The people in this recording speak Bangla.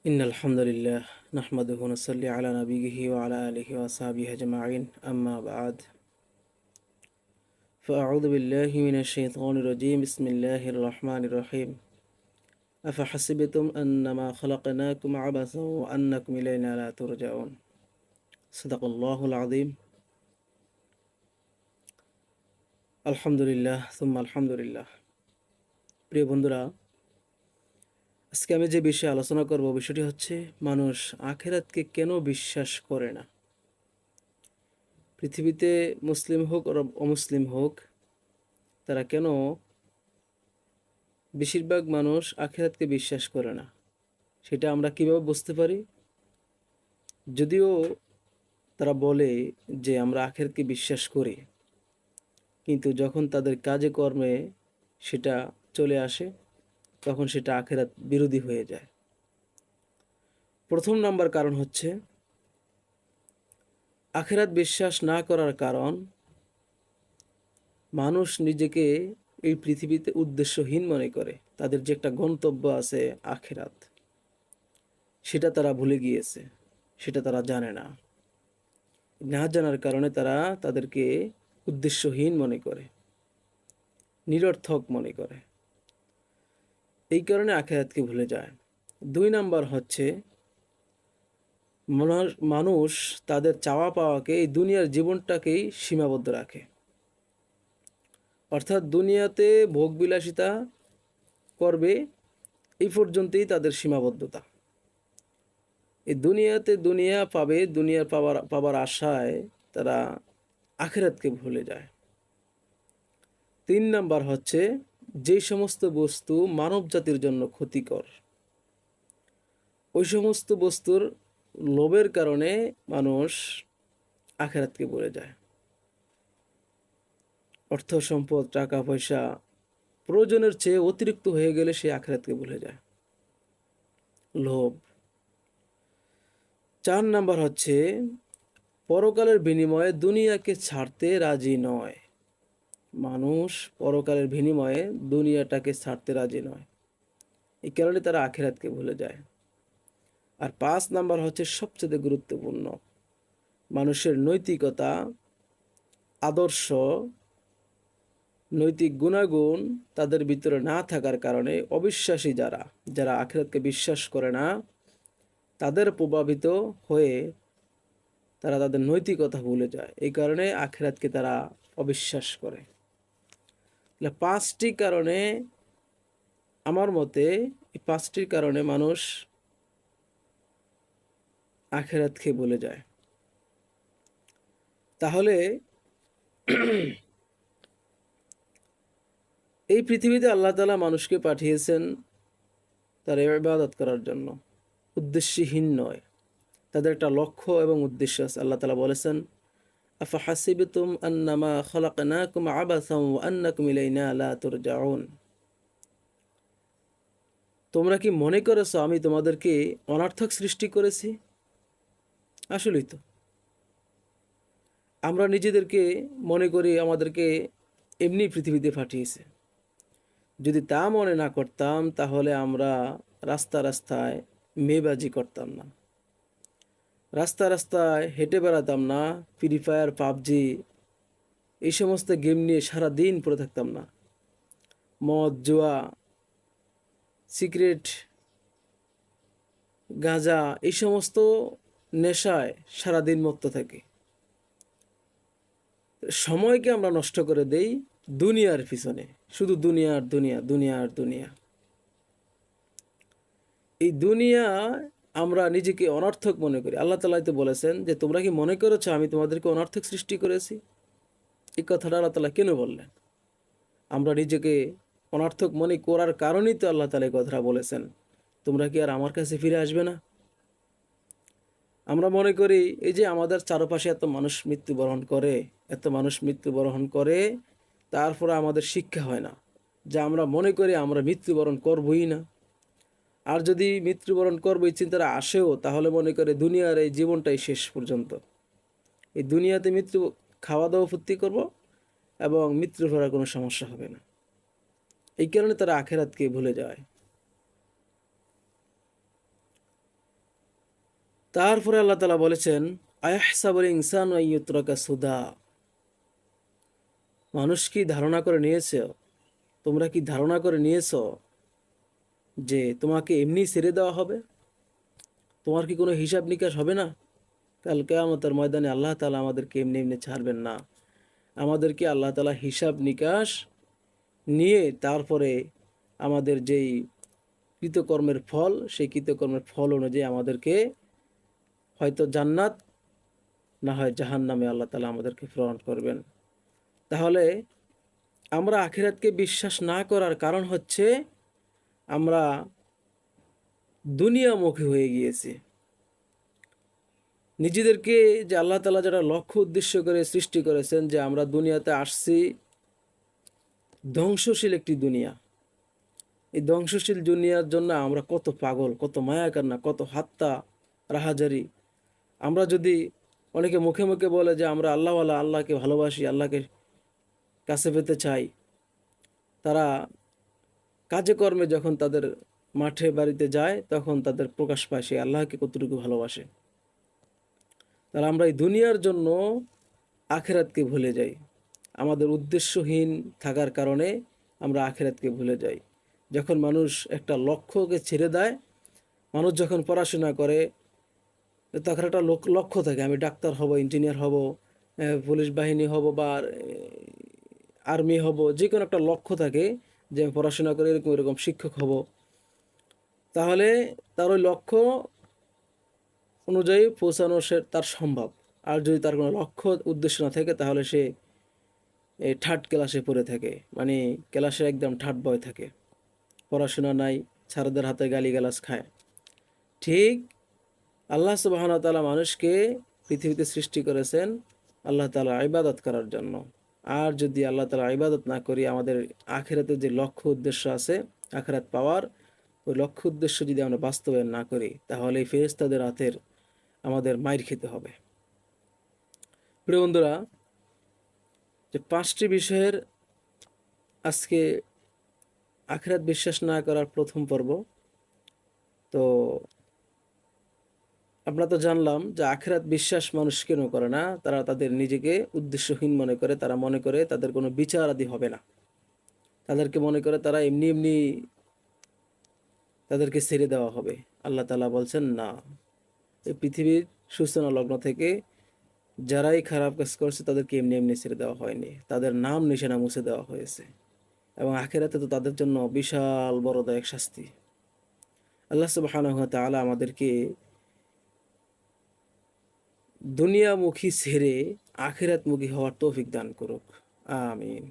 إن الحمد لله نحمده ونصلي على نبيه وعلى آله وأصحابه أجمعين أما بعد فأعوذ بالله من الشيطان الرجيم بسم الله الرحمن الرحيم أفحسبتم أنما خلقناكم عبثا وأنكم إلينا لا ترجعون صدق الله العظيم الحمد لله ثم الحمد لله প্রিয় বন্ধুরা, আজকে আমি যে বিষয়ে আলোচনা করব বিষয়টি হচ্ছে মানুষ আখিরাতকে কেন বিশ্বাস করে না। পৃথিবীতে মুসলিম হোক আর অমুসলিম হোক, তারা কেন বেশিরভাগ মানুষ আখিরাতকে বিশ্বাস করে না, সেটা আমরা কিভাবে বুঝতে পারি। যদিও তারা বলে যে আমরা আখিরাতকে বিশ্বাস করি, কিন্তু যখন তাদের কাজে কর্মে সেটা চলে আসে তখন সেটা আখিরাত বিরোধী হয়ে যায়। প্রথম নাম্বার কারণ হচ্ছে আখিরাত বিশ্বাস না করার কারণ মানুষ নিজেকে এই পৃথিবীতে উদ্দেশ্যহীন মনে করে। তাদের যে একটা গন্তব্য আছে আখিরাত, সেটা তারা ভুলে গিয়েছে, সেটা তারা জানে না। না জানার কারণে তারা তাদেরকে উদ্দেশ্যহীন মনে করে, নিরর্থক মনে করে। এই কারণে আখিরাতকে ভুলে যায়। 2 নাম্বার হচ্ছে মানুষ তাদের চাওয়া পাওয়াকে এই দুনিয়ার জীবনটাকেই সীমাবদ্ধ রাখে। অর্থাৎ দুনিয়াতে ভোগবিলাসিতা করবে, এই পর্যন্তই তাদের সীমাবদ্ধতা। এই দুনিয়াতে দুনিয়া পাবে, দুনিয়ার পাবার আশায় তারা আখিরাতকে ভুলে যায়। 3 নাম্বার হচ্ছে যে সমস্ত বস্তু মানব জাতির জন্য ক্ষতিকর, ওই সমস্ত বস্তুর লোভের কারণে মানুষ আখিরাতকে ভুলে যায়। অর্থ সম্পদ, টাকা পয়সা প্রয়োজনের চেয়ে অতিরিক্ত হয়ে গেলে সে আখিরাতকে ভুলে যায়, লোভ। 4 নাম্বার হচ্ছে পরকালের বিনিময়ে দুনিয়াকে ছাড়তে রাজি নয়। মানুষ পরকালের বিনিময়ে দুনিয়াটাকে ছাড়তে রাজি নয়, এই কারণে তারা আখিরাতকে ভুলে যায়। আর 5 নাম্বার হচ্ছে সবচেয়ে গুরুত্বপূর্ণ, মানুষের নৈতিকতা, আদর্শ, নৈতিক গুণাগুণ তাদের ভিতরে না থাকার কারণে অবিশ্বাসী যারা যারা আখিরাতকে বিশ্বাস করে না, তাদের প্রভাবিত হয়ে তারা তাদের নৈতিকতা ভুলে যায়। এই কারণে আখিরাতকে তারা অবিশ্বাস করে। 5টি কারণে, আমার মতে এই 5টির কারণে মানুষ আখিরাতকে ভুলে যায়। তাহলে এই পৃথিবীতে আল্লাহ তাআলা মানুষকে পাঠিয়েছেন তার ইবাদত করার জন্য, উদ্দেশ্যহীন নয়। তাদের একটা লক্ষ্য এবং উদ্দেশ্য আছে। আল্লাহ তাআলা বলেছেন, আফাহাসিবতুম আন্নামা খালাকনাকুম আবাসাম ওয়া আন্নাকুম ইলাইনা লা তুরজাউন। তোমরা কি মনে করেছো আমি তোমাদেরকে অনর্থক সৃষ্টি করেছি? আসলেই তো আমরা নিজেদেরকে মনে করি আমাদেরকে এমনি পৃথিবীতে পাঠিয়েছে। যদি তা মনে না করতাম তাহলে আমরা রাস্তায় মেয়েবাজি করতাম না, রাস্তায় হেঁটে বেড়াতাম না, ফ্রি ফায়ার, পাবজি এই সমস্ত গেম নিয়ে সারা দিন পড়ে থাকতাম না, মদ, জুয়া, সিগারেট, গাঁজা এই সমস্ত নেশায় সারাদিন মত্ত থাকি। সময়কে আমরা নষ্ট করে দেই দুনিয়ার পিছনে, শুধু দুনিয়ার দুনিয়া, দুনিয়ার দুনিয়া। এই দুনিয়া আমরা নিজেকে অনর্থক মনে করি। আল্লাহ তাআলা তো বলেছেন যে তোমরা কি মনে করেছো আমি তোমাদেরকে অনর্থক সৃষ্টি করেছি? এই কথাটা আল্লাহ তাআলা কেন বললেন? আমরা নিজেকে অনর্থক মনে করার কারণেই তো আল্লাহ তাআলা এই কথাটা বলেছেন, তোমরা কি আর আমার কাছে ফিরে আসবে না? আমরা মনে করি এই যে আমাদের চারপাশে এত মানুষ মৃত্যুবরণ করে, এত মানুষ মৃত্যুবরণ করে, তারপরে আমাদের শিক্ষা হয় না, যা আমরা মনে করি আমরা মৃত্যুবরণ করবই না। আর যদি মৃত্যুবরণ করবো এই চিন্তাটা আসেও, তাহলে মনে করে দুনিয়ার এই জীবনটাই শেষ পর্যন্ত। এই দুনিয়াতে মৃত্যু, খাওয়া দাওয়া ফুর্তি করব এবং মৃত্যুর পর আর কোনো সমস্যা হবে না। এই কারণে তারা আখেরাতকে ভুলে যায়। তারপরে আল্লাহ তাআলা বলেছেন, আয়াহসাবুল ইনসানু আইয়ুতরাকা সুদা। মানুষ কি ধারণা করে নিয়েছে, তোমরা কি ধারণা করে নিয়েছো যে তোমাকে এমনি ছেড়ে দেওয়া হবে? তোমার কি কোনো হিসাব নিকাশ হবে না? কাল কিয়ামতের ময়দানে আল্লাহ তাআলা আমাদেরকে এমনি এমনি ছাড়বেন না। আমাদেরকে আল্লাহ তাআলা হিসাব নিকাশ নিয়ে তারপরে আমাদের যেই কৃতকর্মের ফল, সেই কৃতকর্মের ফল অনুযায়ী আমাদেরকে হয়তো জান্নাত, না হয় জাহান্নামে আল্লাহ তাআলা আমাদেরকে প্রেরণ করবেন। তাহলে আমরা আখিরাতকে বিশ্বাস না করার কারণ হচ্ছে আমরা দুনিয়ামুখী হয়ে গিয়েছি। নিজেদেরকে যে আল্লাহ তাআলা যারা লক্ষ্য উদ্দেশ্য করে সৃষ্টি করেছেন যে আমরা দুনিয়াতে আসছি ধ্বংসশীল একটি দুনিয়া, এই ধ্বংসশীল দুনিয়ার জন্য আমরা কত পাগল, কত মায়া কান্না, কত হাত্তা রাহাজারি। আমরা যদি অনেকে মুখে মুখে বলে যে আমরা আল্লাহওয়ালা, আল্লাহকে ভালোবাসি, আল্লাহকে কাছে পেতে চাই, তারা কাজে কর্মে যখন তাদের মাঠে বাড়িতে যায় তখন তাদের প্রকাশ পায় সে আল্লাহকে কতটুকু ভালোবাসে। তাহলে আমরা এই দুনিয়ার জন্য আখেরাতকে ভুলে যাই। আমাদের উদ্দেশ্যহীন থাকার কারণে আমরা আখেরাতকে ভুলে যাই। যখন মানুষ একটা লক্ষ্যকে ছেড়ে দেয়, মানুষ যখন পড়াশোনা করে তখন একটা লক্ষ্য থাকে, আমি ডাক্তার হব, ইঞ্জিনিয়ার হব, পুলিশ বাহিনী হব, বা আর্মি হব, যে কোনো একটা লক্ষ্য থাকে যে আমি পড়াশোনা করে এরকম এরকম শিক্ষক হব। তাহলে তার ওই লক্ষ্য অনুযায়ী পৌঁছানো সে তার সম্ভব। আর যদি তার কোনো লক্ষ্য উদ্দেশ্য না থাকে তাহলে সে এই থার্ড ক্লাসে পড়ে থাকে, মানে ক্লাসে একদম থার্ড বয় থাকে, পড়াশোনা নাই, স্যারদের হাতে গালিগালাজ খায়। ঠিক আল্লাহ সুবহানাহু ওয়া তাআলা মানুষকে পৃথিবীতে সৃষ্টি করেছেন আল্লাহ তাআলা ইবাদত করার জন্য। আর যদি আল্লাহ তাআলা ইবাদত না করি, আমাদের আখিরাতের যে লক্ষ্য উদ্দেশ্য আছে, আখিরাত পাওয়ার ওই লক্ষ্য উদ্দেশ্য যদি আমরা বাস্তবায়ন না করি, তাহলে এই ফেরেশতাদের হাতের আমাদের মাইর খেতে হবে। প্রিয় বন্ধুরা, যে 5টি বিষয়ের আজকে আখিরাত বিশ্বাস না করার প্রথম পর্ব। তো আমরা তো জানলাম যে আখিরাত বিশ্বাস মানুষ কেন করে না, তারা তাদের নিজেকে উদ্দেশ্যহীন মনে করে, তারা মনে করে তাদের কোনো বিচার আদি হবে না, তাদেরকে মনে করে তারা এমনি এমনি তাদেরকে ছেড়ে দেওয়া হবে। আল্লাহ তাআলা বলছেন না, এই পৃথিবীর সূচনা লগ্ন থেকে যারাই খারাপ কাজ করছে তাদেরকে এমনি এমনি ছেড়ে দেওয়া হয়নি, তাদের নাম নিশানা মুছে দেওয়া হয়েছে, এবং আখিরাতে তো তাদের জন্য বিশাল বড়দায়ক শাস্তি। আল্লাহ সুবহানাহু ওয়া তাআলা আমাদেরকে দুনিয়ামুখী ছেড়ে আখিরাতমুখী হওয়ার তৌফিক দান করুক। আমিন।